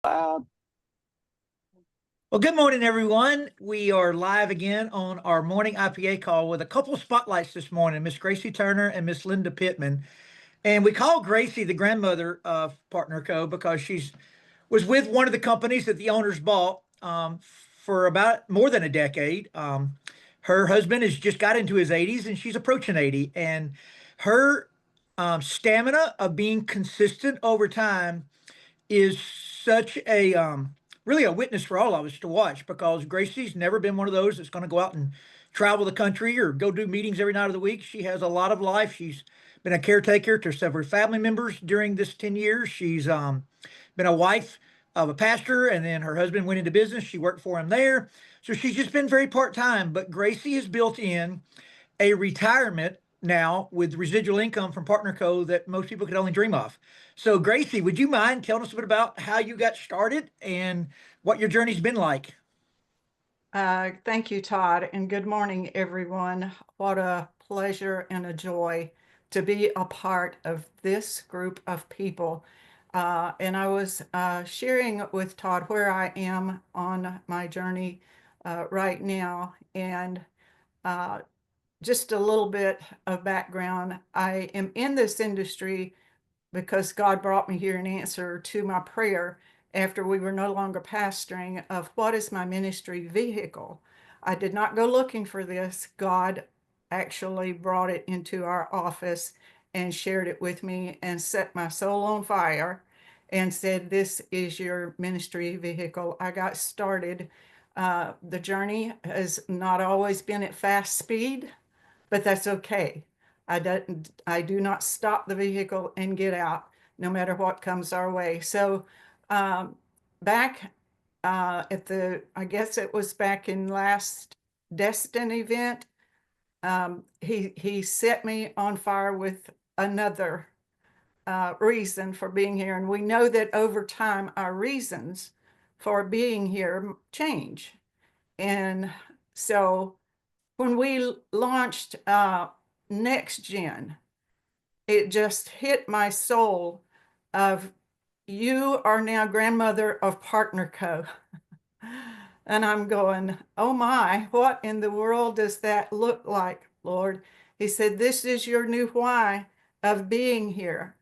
Uh, Well, good morning, everyone. We are live again on our morning IPA call with a couple of spotlights this morning, Miss Gracie Turner and Miss Linda Pitman. And we call Gracie the grandmother of Partner Co. because she's was with one of the companies that the owners bought for about more than a decade. Her husband has just got into his 80s and she's approaching 80. And her stamina of being consistent over time is such a really a witness for all of us to watch because Gracie's never been one of those that's going to go out and travel the country or go do meetings every night of the week. She has a lot of life. She's been a caretaker to several family members during this 10 years. She's been a wife of a pastor, and then her husband went into business. She worked for him there. So she's just been very part-time, but Gracie has built in a retirement now with residual income from Partner Co. that most people could only dream of. So, Gracie, would you mind telling us a bit about how you got started and what your journey's been like? Thank you, Todd, and good morning, everyone. What a pleasure and a joy to be a part of this group of people. And I was sharing with Todd where I am on my journey right now. And uh, just a little bit of background. I am in this industry because God brought me here in answer to my prayer after we were no longer pastoring of what is my ministry vehicle. I did not go looking for this. God actually brought it into our office and shared it with me and set my soul on fire and said, this is your ministry vehicle. I got started. The journey has not always been at fast speed, but that's okay. I do not stop the vehicle and get out no matter what comes our way. So um, back at I guess it was back in last Destin event, he set me on fire with another reason for being here. And we know that over time, our reasons for being here change. And so when we launched Next Gen, it just hit my soul of you are now grandmother of Partner Co. And I'm going, oh my, what in the world does that look like, Lord? He said, this is your new why of being here.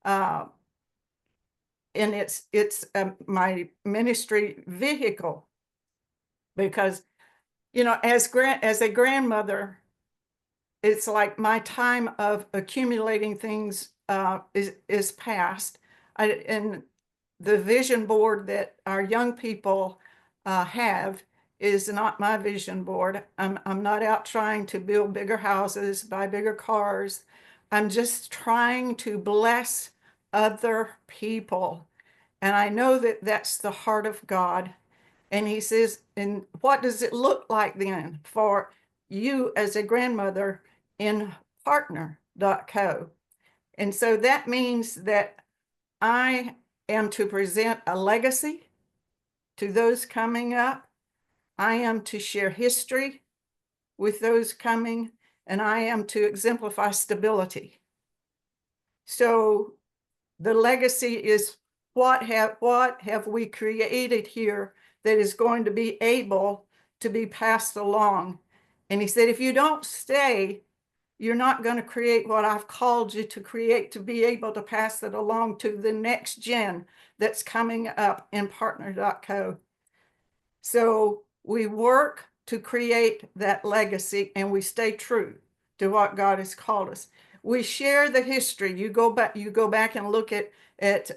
Uh, and it's my ministry vehicle because, as a grandmother, it's like my time of accumulating things is past. And the vision board that our young people have is not my vision board. I'm not out trying to build bigger houses, buy bigger cars. I'm just trying to bless other people. And I know that that's the heart of God. And he says, and what does it look like then for you as a grandmother in partner.co? And so that means that I am to present a legacy to those coming up. I am to share history with those coming, and I am to exemplify stability. So the legacy is what have we created here that is going to be able to be passed along. And he said, if you don't stay, you're not going to create what I've called you to create, to be able to pass it along to the next gen that's coming up in partner.co. So we work to create that legacy and we stay true to what God has called us. We share the history. You go back and look at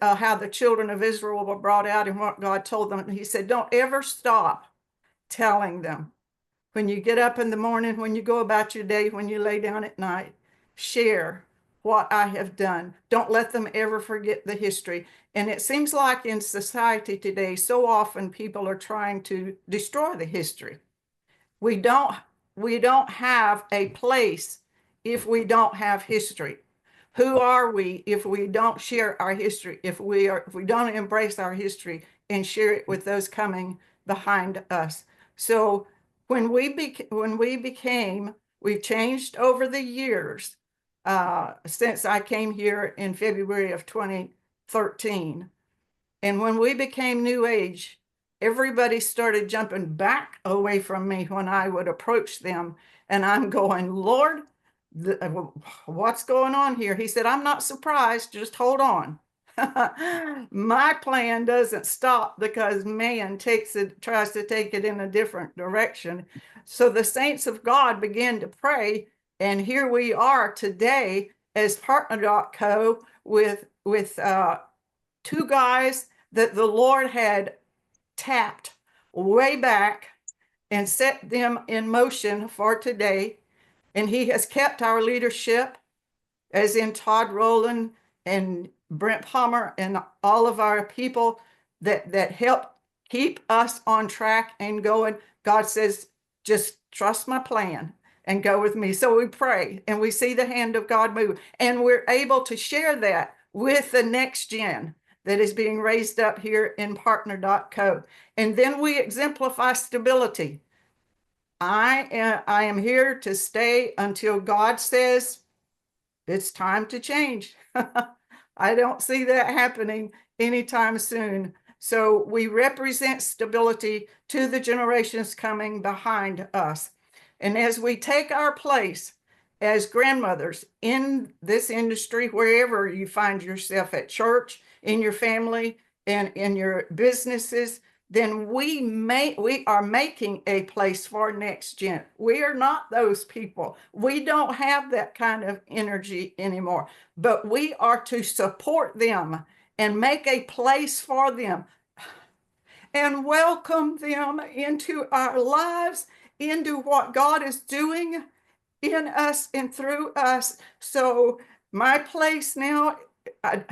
how the children of Israel were brought out and what God told them. He said, don't ever stop telling them. When you get up in the morning, when you go about your day, when you lay down at night, share what I have done. Don't let them ever forget the history. And it seems like in society today, so often people are trying to destroy the history. We don't have a place if we don't have history. Who are we if we don't share our history, if we don't embrace our history and share it with those coming behind us? So when we became, we've changed over the years since I came here in February of 2013. And when we became New Age, everybody started jumping back away from me when I would approach them. And I'm going, Lord, what's going on here? He said, I'm not surprised. Just hold on. My plan doesn't stop because man tries to take it in a different direction. So the saints of God began to pray. And here we are today as Partner.co with two guys that the Lord had tapped way back and set them in motion for today. And he has kept our leadership, as in Todd Rowland and Brent Palmer and all of our people that help keep us on track and going. God says, just trust my plan and go with me. So we pray and we see the hand of God move, and we're able to share that with the next gen that is being raised up here in Partner.co. And then we exemplify stability. I am here to stay until God says it's time to change. I don't see that happening anytime soon. So we represent stability to the generations coming behind us. And as we take our place as grandmothers in this industry, wherever you find yourself, at church, in your family, and in your businesses, then we are making a place for next gen. We are not those people. We don't have that kind of energy anymore, but we are to support them and make a place for them and welcome them into our lives, into what God is doing in us and through us. So my place now, and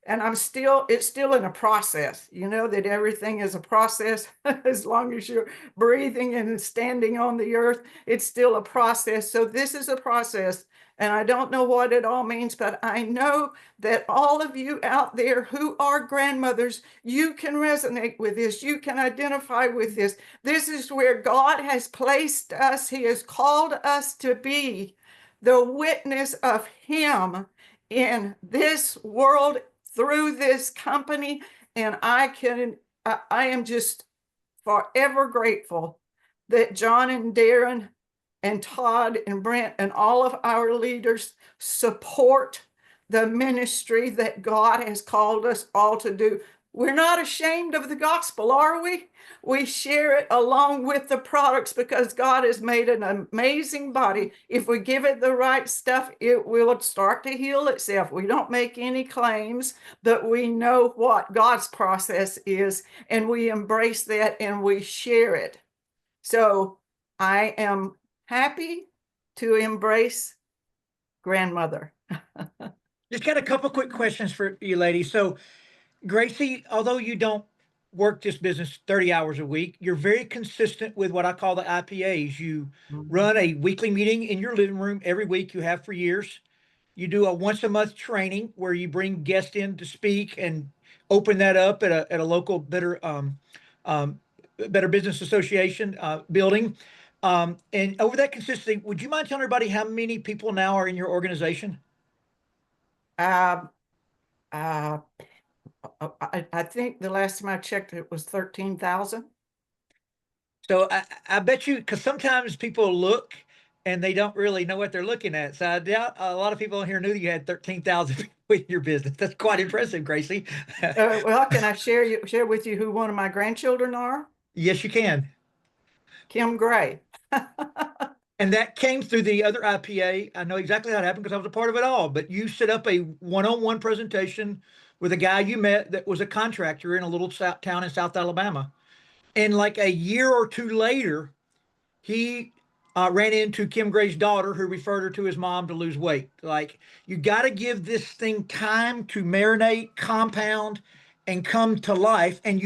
it's still in a process, that everything is a process. As long as you're breathing and standing on the earth, it's still a process. So this is a process, and I don't know what it all means, but I know that all of you out there who are grandmothers, you can resonate with this. You can identify with this. This is where God has placed us. He has called us to be the witness of Him in this world through this company. And I am just forever grateful that John and Darren and Todd and Brent and all of our leaders support the ministry that God has called us all to do. We're not ashamed of the gospel, are we? We share it along with the products because God has made an amazing body. If we give it the right stuff, it will start to heal itself. We don't make any claims, but we know what God's process is, and we embrace that and we share it. So I am happy to embrace grandmother. Just got a couple quick questions for you ladies. So Gracie, although you don't work this business 30 hours a week, you're very consistent with what I call the IPAs. You run a weekly meeting in your living room every week. You have for years. You do a once a month training where you bring guests in to speak and open that up at a local um, Better Business Association building. And over that consistency, would you mind telling everybody how many people now are in your organization? Uh, uh, I think the last time I checked, it was 13,000. So I bet you, because sometimes people look and they don't really know what they're looking at. So I doubt a lot of people in here knew that you had 13,000 people in your business. That's quite impressive, Gracie. Well, can I share with you who one of my grandchildren are? Yes, you can. Kim Gray. And that came through the other IPA. I know exactly how it happened because I was a part of it all. But you set up a one-on-one presentation with a guy you met that was a contractor in a little town in South Alabama. And like a year or two later, he ran into Kim Gray's daughter, who referred her to his mom to lose weight. Like, you got to give this thing time to marinate, compound, and come to life. And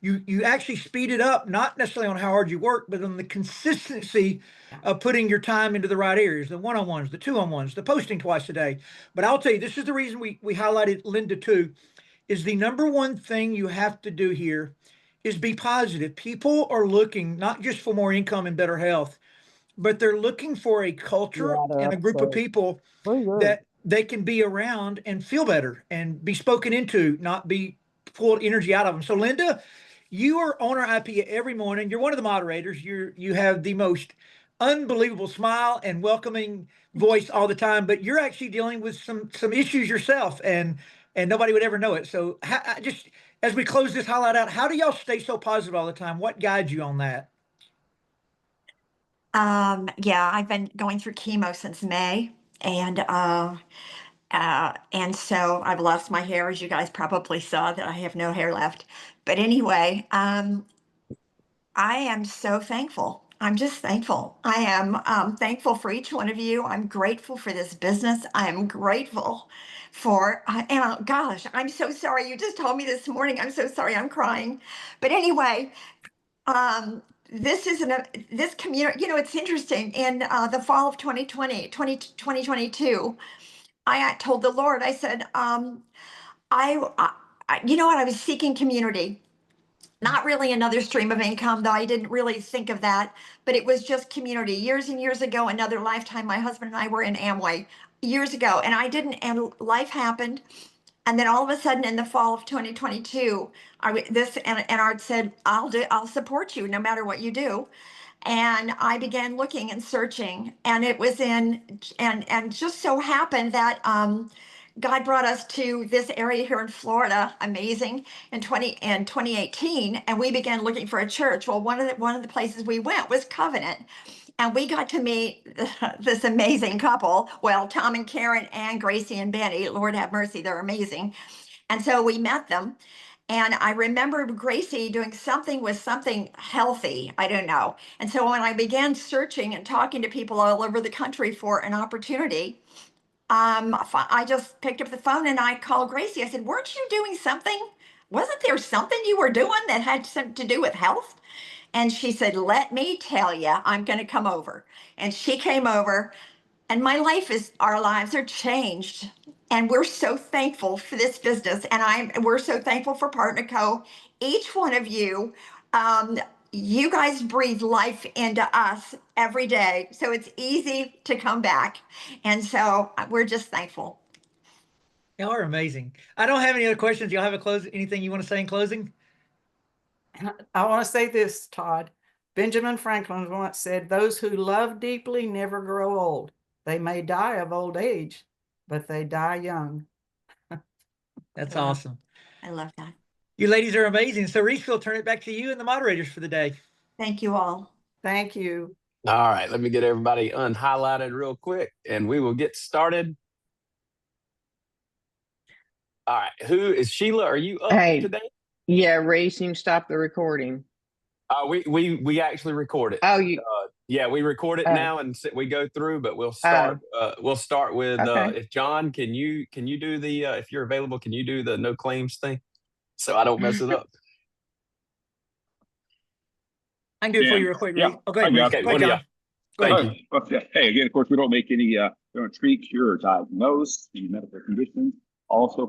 you actually speed it up, not necessarily on how hard you work, but on the consistency of putting your time into the right areas, the one-on-ones, the two-on-ones, the posting twice a day. But I'll tell you, this is the reason we highlighted Linda too, is the number one thing you have to do here is be positive. People are looking not just for more income and better health, but they're looking for a culture Yeah, they're and a group of upset. people Very good. that they can be around and feel better and be spoken into, not be pulled energy out of them. So Linda, you are on our IPA every morning. You're one of the moderators. You have the most unbelievable smile and welcoming voice all the time, but you're actually dealing with some issues yourself, and nobody would ever know it. So just as we close this highlight out, how do y'all stay so positive all the time? What guides you on that? Yeah, I've been going through chemo since May, and so I've lost my hair, as you guys probably saw that I have no hair left. But anyway, I am so thankful. I'm just thankful. I am thankful for each one of you. I'm grateful for this business. I am grateful for, and gosh, I'm so sorry. You just told me this morning. I'm so sorry. I'm crying. But anyway, this isn't this community, it's interesting. In the fall of 2022, I told the Lord, I said, you know what? I was seeking community, not really another stream of income, though I didn't really think of that, but it was just community. Years and years ago, another lifetime, my husband and I were in Amway years ago, and I didn't, and life happened. And then all of a sudden in the fall of 2022, and Art said, I'll support you no matter what you do. And I began looking and searching, and it was and just so happened that God brought us to this area here in Florida, amazing, in 2018, and we began looking for a church. Well, one of the places we went was Covenant, and we got to meet this amazing couple. Well, Tom and Karen and Gracie and Benny, Lord have mercy, they're amazing. And so we met them. And I remember Gracie doing something with something healthy. I don't know. And so when I began searching and talking to people all over the country for an opportunity, I just picked up the phone and I called Gracie. I said, weren't you doing something? Wasn't there something you were doing that had something to do with health? And she said, let me tell you, I'm going to come over. And she came over, and our lives are changed. And we're so thankful for this business. And we're so thankful for Partner Co. Each one of you, you guys breathe life into us every day. So it's easy to come back. And so we're just thankful. Y'all are amazing. I don't have any other questions. Y'all have anything you want to say in closing? I want to say this, Todd. Benjamin Franklin once said, those who love deeply never grow old. They may die of old age, but they die young. That's awesome. I love that. You ladies are amazing. So Reese, we'll turn it back to you and the moderators for the day. Thank you all. Thank you. All right, let me get everybody unhighlighted real quick and we will get started. All right, who is Sheila? Are you up today? Yeah, racing, stop the recording. We actually record it. Oh, yeah, we record it now and we go through, but we'll start. We'll start with if John, can you do the if you're available, can you do the no claims thing so I don't mess it up? I can do it for you real quick. Yeah. Okay. Okay. What do you? Thank you. Okay. Hey, again, of course, we don't make any, we don't treat, cure, or diagnose any medical conditions. Also,